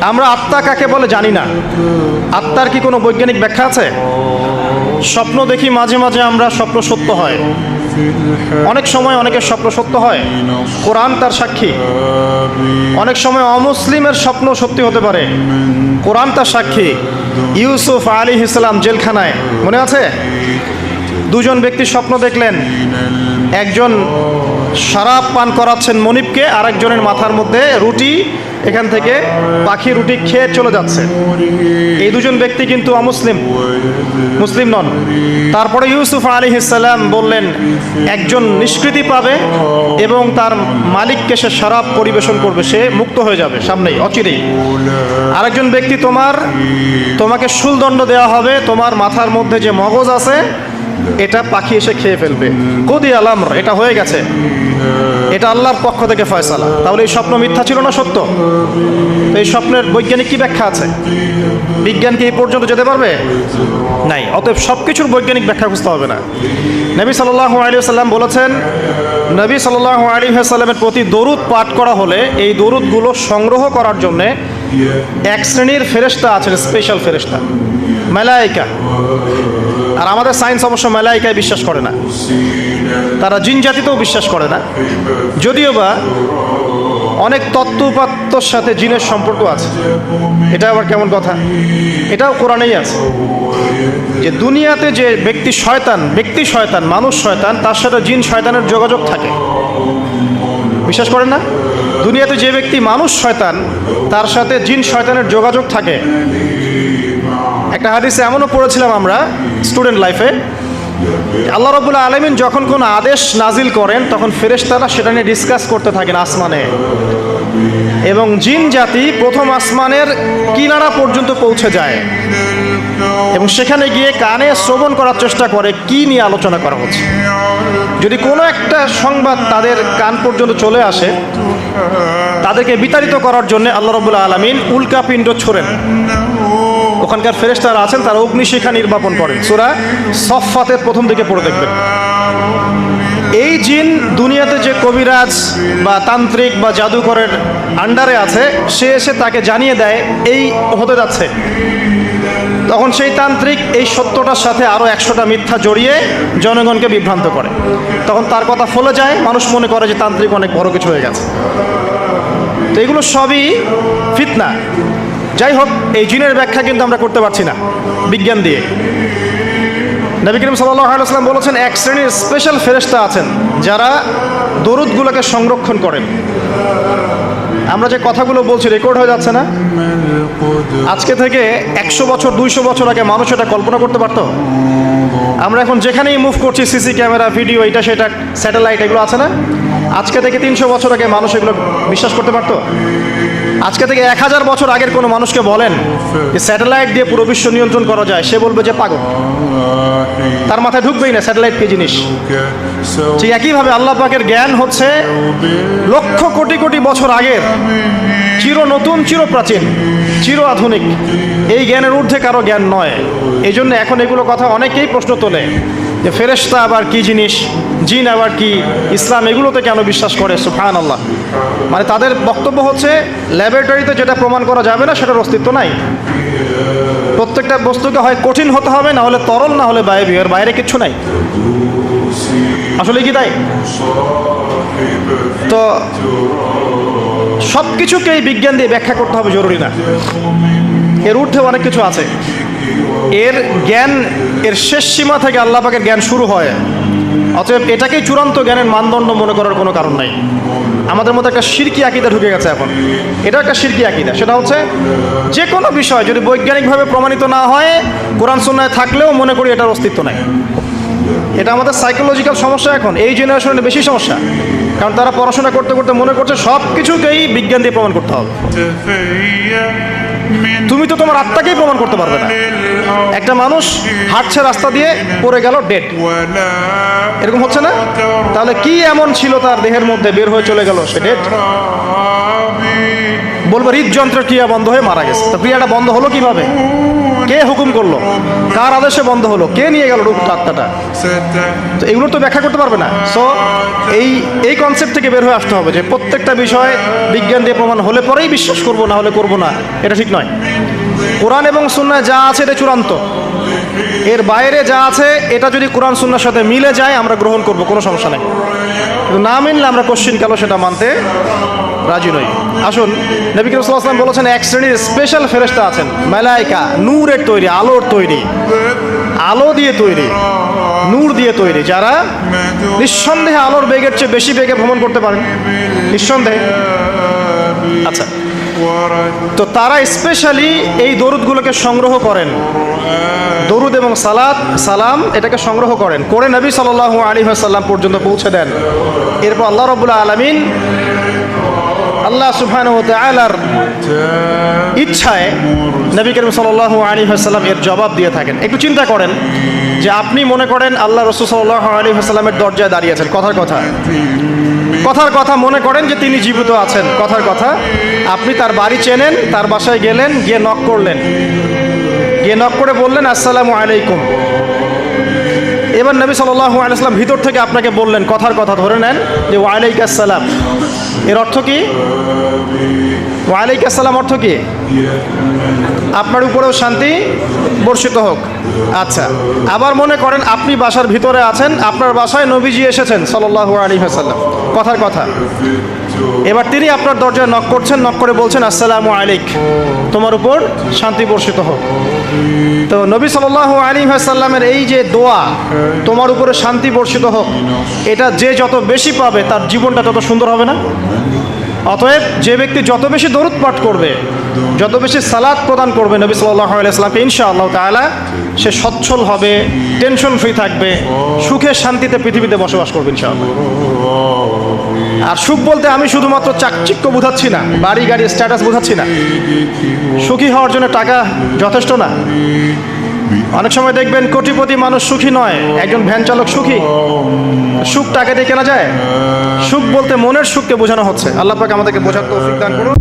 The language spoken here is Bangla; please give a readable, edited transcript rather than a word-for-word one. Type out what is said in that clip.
আমরা আত্মা কাকে বলে জানি না। আত্মার কি কোনো বৈজ্ঞানিক ব্যাখ্যা আছে? স্বপ্ন দেখি মাঝে মাঝে আমরা, স্বপ্ন সত্য হয়। অনেক সময় অনেকের স্বপ্ন সত্য হয়, কোরআন তার সাক্ষী। অনেক সময় অমুসলিমের স্বপ্ন সত্যি হতে পারে, কোরআন তার সাক্ষী। ইউসুফ আলাইহিস সালাম জেলখানায়, মনে আছে? দুজন ব্যক্তি স্বপ্ন দেখলেন, একজন শরাব পান করাচ্ছেন মনিবকে, আরেকজনের মাথার মধ্যে রুটি, এখান থেকে পাখি রুটি খেয়ে চলে যাচ্ছে। এই দুজন ব্যক্তি কিন্তু অমুসলিম, মুসলিম নন। তারপরে ইউসুফ আলাইহিস সালাম বললেন, একজন নিষ্কৃতি পাবে এবং তার মালিককে সে শরাব পরিবেশন করবে, সে মুক্ত হয়ে যাবে সামনেই, অচিরেই। আরেকজন ব্যক্তি, তোমাকে শুলদণ্ড দেওয়া হবে, তোমার মাথার মধ্যে যে মগজ আছে এটা পাখি এসে খেয়ে ফেলবে। কদি আলাম, এটা হয়ে গেছে, এটা আল্লাহর পক্ষ থেকে ফয়সালা। তাহলে এই স্বপ্ন মিথ্যা ছিল না সত্য? এই স্বপ্নের বৈজ্ঞানিক কি ব্যাখ্যা আছে? বিজ্ঞান কি এই পর্যন্ত যেতে পারবে? নাই। অতএব সব কিছুর বৈজ্ঞানিক ব্যাখ্যা খুঁজতে হবে না। নবী সাল্লাল্লাহু আলাইহি ওয়াসাল্লাম বলেছেন, নবী সাল্লাল্লাহু আলাইহি ওয়াসাল্লামের প্রতি দরুদ পাঠ করা হলে এই দরুদগুলো সংগ্রহ করার জন্যে এক শ্রেণীর ফেরেশতা আছেন, স্পেশাল ফেরেশতা, মালায়েকা। আর আমাদের সায়েন্স অবশ্য মালায়েকায় বিশ্বাস করে না, তারা জিন জাতিতেও বিশ্বাস করে না। যদিও বা অনেক তত্ত্ব উপাত্তর সাথে জিনের সম্পর্ক আছে। এটা আবার কেমন কথা? এটাও কোরআনেই আছে যে দুনিয়াতে যে ব্যক্তি শয়তান, মানুষ শয়তান, তার সাথে জিন শয়তানের যোগাযোগ থাকে। বিশ্বাস করেন না? দুনিয়াতে যে ব্যক্তি মানুষ শয়তান, তার সাথে জিন শয়তানের যোগাযোগ থাকে। একটা হাদিসে এমনও পড়েছিলাম আমরা স্টুডেন্ট লাইফে, আল্লাহ রাব্বুল আলামিন যখন কোনো আদেশ নাজিল করেন তখন ফেরেশতারা সেটা নিয়ে ডিসকাস করতে থাকেন আসমানে, এবং জিন জাতি প্রথম আসমানের কিনারা পর্যন্ত পৌঁছে যায় এবং সেখানে গিয়ে কানে শ্রবণ করার চেষ্টা করে কি নিয়ে আলোচনা করা হচ্ছে। যদি কোনো একটা সংবাদ তাদের কান পর্যন্ত চলে আসে, তাদেরকে বিতাড়িত করার জন্য আল্লাহ রাব্বুল আলামিন উল্কাপিণ্ড ছোড়েন। ওখানকার ফেরেশতারা আছেন, তারা অগ্নিশিখা নির্বাপন করেন। সূরা সফফাতের প্রথম দিকে পড়ে দেখবেন। এই জিন দুনিয়াতে যে কবিরাজ বা তান্ত্রিক বা জাদুকরের আন্ডারে আছে, সে এসে তাকে জানিয়ে দেয় এই হতে যাচ্ছে। তখন সেই তান্ত্রিক এই সত্যটার সাথে আরও 100টা মিথ্যা জড়িয়ে জনগণকে বিভ্রান্ত করে। তখন তার কথা ফলে যায়, মানুষ মনে করে যে তান্ত্রিক অনেক বড় কিছু হয়ে গেছে। তো এগুলো সবই ফিতনা। যাই হোক, এই জিনের ব্যাখ্যা কিন্তু আমরা করতে পারছি না বিজ্ঞান দিয়ে। নবী করিম সাল্লাল্লাহু আলাইহি ওয়াসাল্লাম বলেছেন, এক শ্রেণীর স্পেশাল ফেরেশতা আছেন যারা দরুদগুলোকে সংরক্ষণ করেন। আমরা যে কথাগুলো বলছি রেকর্ড হয়ে যাচ্ছে না? আজকে থেকে 100 বছর 200 বছর আগে মানুষ এটা কল্পনা করতে পারতো? আমরা এখন যেখানেই মুভ করছি, সিসি ক্যামেরা, ভিডিও, এটা সেটা, স্যাটেলাইট, এগুলো আছে না? আজকে থেকে 300 বছর আগে মানুষ এগুলো বিশ্বাস করতে পারতো? আজকে থেকে 1000 বছর আগের কোনো মানুষকে বলেন যে স্যাটেলাইট দিয়ে পুরো বিশ্ব নিয়ন্ত্রণ করা যায়, সে বলবে যে পাগল, তার মাথায় ঢুকবেই না স্যাটেলাইট কি জিনিস। ঠিক একইভাবে আল্লাহ পাকের জ্ঞান হচ্ছে লক্ষ কোটি কোটি বছর আগের, চির নতুন, চির প্রাচীন, চির আধুনিক। এই জ্ঞানের ঊর্ধ্বে কারো জ্ঞান নয়। এই জন্য এখন এগুলো কথা অনেকেই প্রশ্ন তোলে যে ফেরেশতা আবার কি জিনিস, জিন আবার কি, ইসলাম এগুলোতে কেন বিশ্বাস করে? সুবহানাল্লাহ। মানে তাদের বক্তব্য হচ্ছে ল্যাবরেটরিতে যেটা প্রমাণ করা যাবে না সেটার অস্তিত্ব নাই। প্রত্যেকটা বস্তুকে হয় কঠিন হতে হবে, না হলে তরল, না হলে বায়বীয়, এর বাইরে কিচ্ছু নাই। আসলে কি তাই? তো সব কিছুকেই বিজ্ঞান দিয়ে ব্যাখ্যা করতে হবে জরুরি না। এর ঊর্ধ্বে অনেক কিছু আছে। এর জ্ঞান, এর শেষ সীমা থেকে আল্লাহ পাকের জ্ঞান শুরু হয়। অতএব এটাকেই চূড়ান্ত জ্ঞানের মানদণ্ড মনে করার কোনো কারণ নাই। আমাদের মধ্যে একটা শিরকি আকীদা ঢুকে গেছে এখন। এটা একটা শিরকি আকীদা। সেটা হচ্ছে যে কোনো বিষয় যদি বৈজ্ঞানিকভাবে প্রমাণিত না হয়, কোরআন সুন্নাহয় থাকলেও মনে করি এটার অস্তিত্ব নাই। এটা আমাদের সাইকোলজিক্যাল সমস্যা। এখন এই জেনারেশনের বেশি সমস্যা, কারণ তারা পড়াশোনা করতে করতে মনে করছে সব কিছুকেই বিজ্ঞান দিয়ে প্রমাণ করতে হবে। তুমি তো তোমার আত্মাকেই প্রমাণ করতে পারবে না। একটা মানুষ হাঁটছে রাস্তা দিয়ে, পড়ে গেল, ডেড, এরকম হচ্ছে না? তাহলে কি এমন ছিল তার দেহের মধ্যে, বের হয়ে চলে গেল, সে ডেড? বলবো হৃদযন্ত্রের ক্রিয়া বন্ধ হয়ে মারা গেছে। তো ক্রিয়াটা বন্ধ হলো কিভাবে? কে হুকুম করলো, কার আদেশে বন্ধ হলো, কে নিয়ে গেল রূহটা, আত্মাটা? তো এগুলো তো ব্যাখ্যা করতে পারবে না। সো এই কনসেপ্ট থেকে বের হয়ে আসতে হবে যে প্রত্যেকটা বিষয় বিজ্ঞান দিয়ে প্রমাণ হলে পরেই বিশ্বাস করব, না হলে করব না, এটা ঠিক নয়। কোরআন এবং সুন্নাহ যা আছে এটা চূড়ান্ত, এর বাইরে যা আছে এটা যদি কোরআন সুন্নাহর সাথে মিলে যায় আমরা গ্রহণ করব, কোনো সমস্যা নেই। কিন্তু না মিললে আমরা কোশ্চিন কালো সেটা মানতে রাজি নই। আসুন, নবী করিম সাল্লাল্লাহু আলাইহি ওয়াসাল্লাম বলেছেন এক শ্রেণীর স্পেশাল ফেরেশতা আছেন, মালায়েকা, নূরের তৈরি, আলোর তৈরি, আলো দিয়ে তৈরি, নূর দিয়ে তৈরি, যারা নিঃসন্দেহে আলোর বেগের চেয়ে বেশি বেগে ভ্রমণ করতে পারেন, নিঃসন্দেহে। আচ্ছা, তো তারা স্পেশালি এই দরুদগুলোকে সংগ্রহ করেন, দরুদ এবং সালাম এটাকে সংগ্রহ করেন, করে নবী সাল্লাল্লাহু আলাইহি ওয়াসাল্লাম পর্যন্ত পৌঁছে দেন। এরপর আল্লাহ রাব্বুল আলামিন, আল্লাহ সুবহানাহু ওয়া তাআলার ইচ্ছায় নবী করিম সাল্লাল্লাহু আলাইহি ওয়াসাল্লাম এর জবাব দিয়ে থাকেন। একটু চিন্তা করেন যে আপনি মনে করেন আল্লাহ রাসূল সাল্লাল্লাহু আলাইহি ওয়াসাল্লামের দরজায় দাঁড়িয়ে আছেন, কথার কথা মনে করেন যে তিনি জীবিত আছেন, কথার কথা। আপনি তার বাড়ি চেনেন, তার বাসায় গেলেন, গিয়ে নক করলেন, গিয়ে নক করে বললেন আসসালামু আলাইকুম। এবার নবী সাল্লাল্লাহু আলাইহি ওয়াসাল্লাম ভিতর থেকে আপনাকে বললেন, কথার কথা ধরে নেন যে ওয়ালাইকুম আসসালাম। এর অর্থ কি? ওয়ালাইকুম আসসালাম অর্থ কি? আপনার উপরেও শান্তি বর্ষিত হোক। আচ্ছা, আবার মনে করেন আপনি বাসার ভিতরে আছেন, আপনার বাসায় নবীজি এসেছেন সাল্লাল্লাহু আলাইহি ওয়াসাল্লাম, কথার কথা। এবার তিনি আপনার দরজায় নক করছেন, নক করে বলছেন আসসালামু আলাইক, তোমার উপর শান্তি বর্ষিত হোক। তো নবী সাল্লাল্লাহু আলাইহি ওয়াসাল্লামের এই যে দোয়া, তোমার উপরে শান্তি বর্ষিত হোক, এটা যে যত বেশি পাবে তার জীবনটা তত সুন্দর হবে না? অতএব যে ব্যক্তি যত বেশি দরুদ পাঠ করবে, যত বেশি সালাত প্রদান করবে নবী সাল্লাল্লাহু আলাইহি ওয়াসাল্লামকে, ইনশাআল্লাহ তাআলা সে সচ্ছল হবে, টেনশন ফ্রি থাকবে, সুখে শান্তিতে পৃথিবীতে বসবাস করবে ইনশাআল্লাহ। আর সুখ বলতে আমি শুধুমাত্র চাকচিক্য বোঝাচ্ছি না, বাড়ি গাড়ি স্ট্যাটাস বোঝাচ্ছি না। সুখী হওয়ার জন্য টাকা যথেষ্ট না। অনেক সময় দেখবেন কোটিপতি মানুষ সুখী নয়, একজন ভ্যান চালক সুখী। সুখ টাকা দিয়ে কেনা যায়? সুখ বলতে মনের সুখকে বোঝানো হচ্ছে। আল্লাহ পাক আমাদেরকে বোঝার তৌফিক দান করুন।